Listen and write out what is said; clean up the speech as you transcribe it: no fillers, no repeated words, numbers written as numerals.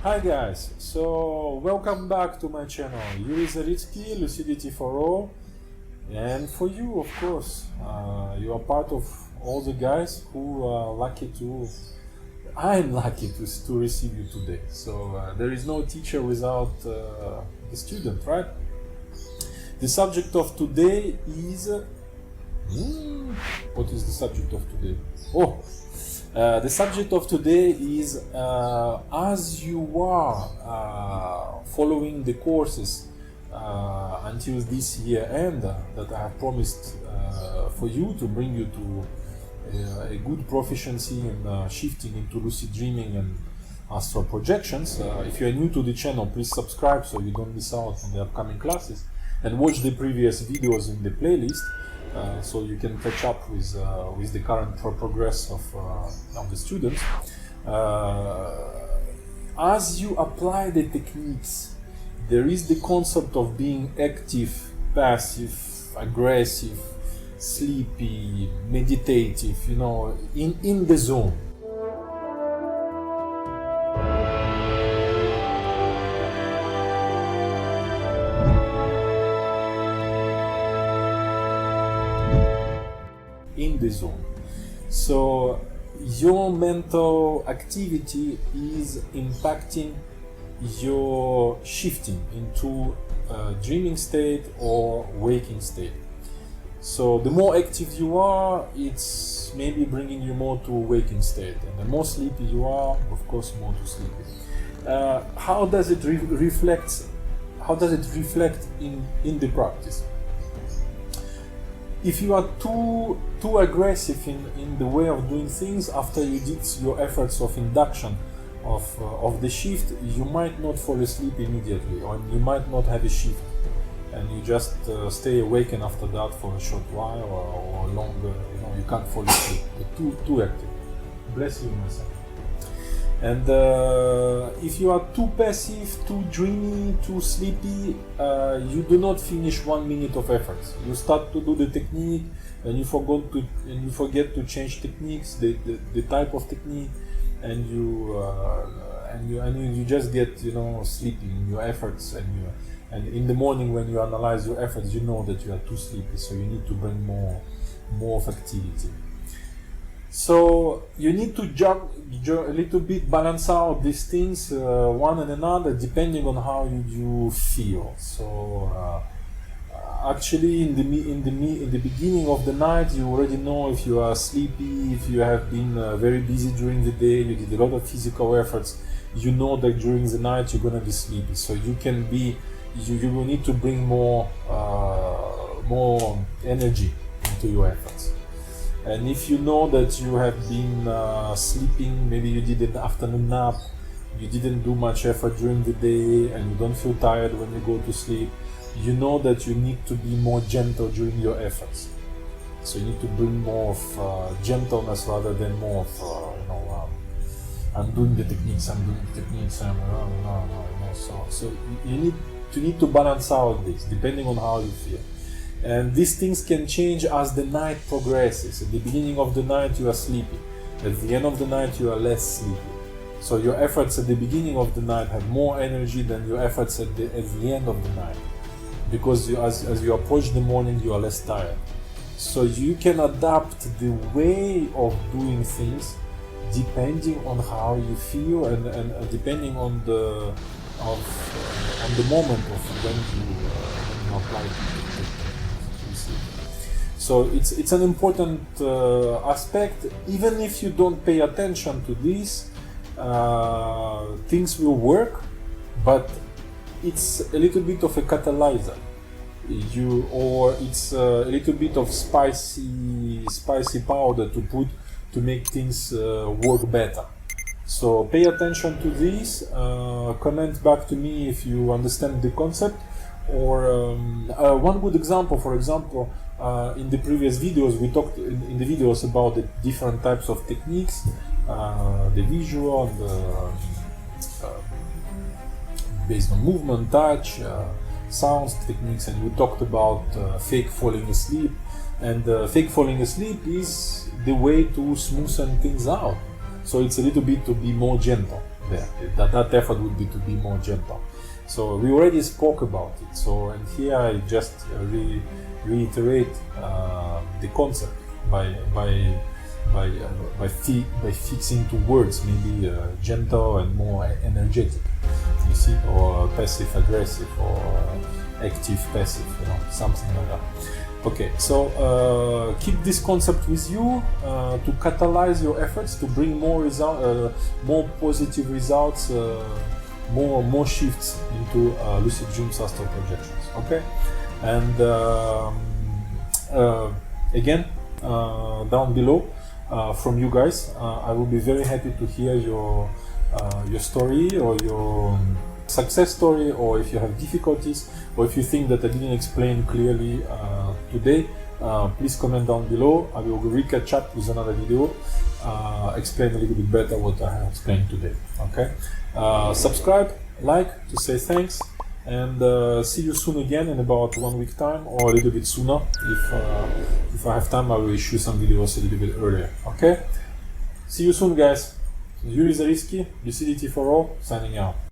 Hi guys, so welcome back to my channel, YouriZaritski, Lucidity for all, and for you, of course. You are part of all the guys who are lucky to, I'm lucky to receive you today. So there is no teacher without a student, right? The subject of today is, what is the subject of today? The subject of today is as you are following the courses until this year end that I have promised for you to bring you to a good proficiency in shifting into lucid dreaming and astral projections. If you are new to the channel, please subscribe so you don't miss out on the upcoming classes, and watch the previous videos in the playlist. So you can catch up with the current progress of the students. As you apply the techniques, there is the concept of being active, passive, aggressive, sleepy, meditative, in the zone. In the zone. So your mental activity is impacting your shifting into a dreaming state or waking state. So the more active you are, it's maybe bringing you more to a waking state, and the more sleepy you are, of course, more to sleepy. How does it reflect? How does it reflect in the practice? If you are too aggressive in the way of doing things, after you did your efforts of induction of the shift, you might not fall asleep immediately, or you might not have a shift, and you just stay awakened after that for a short while or longer. You can't fall asleep. Too active. Bless you, my son. And if you are too passive, too dreamy, too sleepy, you do not finish 1 minute of efforts. You start to do the technique, and you forget to change techniques, the type of technique, and you just get sleepy in your efforts, and in the morning when you analyze your efforts, you know that you are too sleepy, so you need to bring more of activity. So you need to a little bit balance out these things one and another, depending on how you feel. So actually, in the beginning of the night, you already know if you are sleepy, if you have been very busy during the day, you did a lot of physical efforts. You know that during the night you're gonna be sleepy. So you will need to bring more energy into your efforts. And if you know that you have been sleeping, maybe you did an afternoon nap, you didn't do much effort during the day, and you don't feel tired when you go to sleep, you know that you need to be more gentle during your efforts. So you need to bring more of gentleness rather than more of, I'm doing the techniques, So you need to balance out this, depending on how you feel. And these things can change as the night progresses. At the beginning of the night you are sleepy. At the end of the night you are less sleepy. So your efforts at the beginning of the night have more energy than your efforts at the end of the night. Because as you approach the morning you are less tired. So you can adapt the way of doing things depending on how you feel and depending on the moment of when you apply it. So it's an important aspect. Even if you don't pay attention to this, things will work, but it's a little bit of a catalyzer. It's a little bit of spicy powder to put to make things work better. So pay attention to this. Comment back to me if you understand the concept. Or one good example, for example, in the previous videos we talked in the videos about the different types of techniques, the visual, based on movement, touch, sounds techniques, and we talked about fake falling asleep. And fake falling asleep is the way to smoothen things out. So it's a little bit to be more gentle. there. That effort would be to be more gentle. So we already spoke about it. So, and here I just reiterate the concept by fixing to words, maybe gentle and more energetic, you see, or passive aggressive, or active passive, you know, something like that. Okay, so keep this concept with you to catalyze your efforts to bring more more positive results, more shifts into lucid dreams, astral projections. Okay, and again, down below from you guys, I will be very happy to hear your story, or your success story, or if you have difficulties, or if you think that I didn't explain clearly today, please comment down below. I will recatch up with another video, explain a little bit better what I have explained today. Okay, subscribe, like, to say thanks, and see you soon again in about 1 week time, or a little bit sooner. If I have time, I will issue some videos a little bit earlier. Okay, see you soon, guys. YouriZaritski, Lucidity for all, signing out.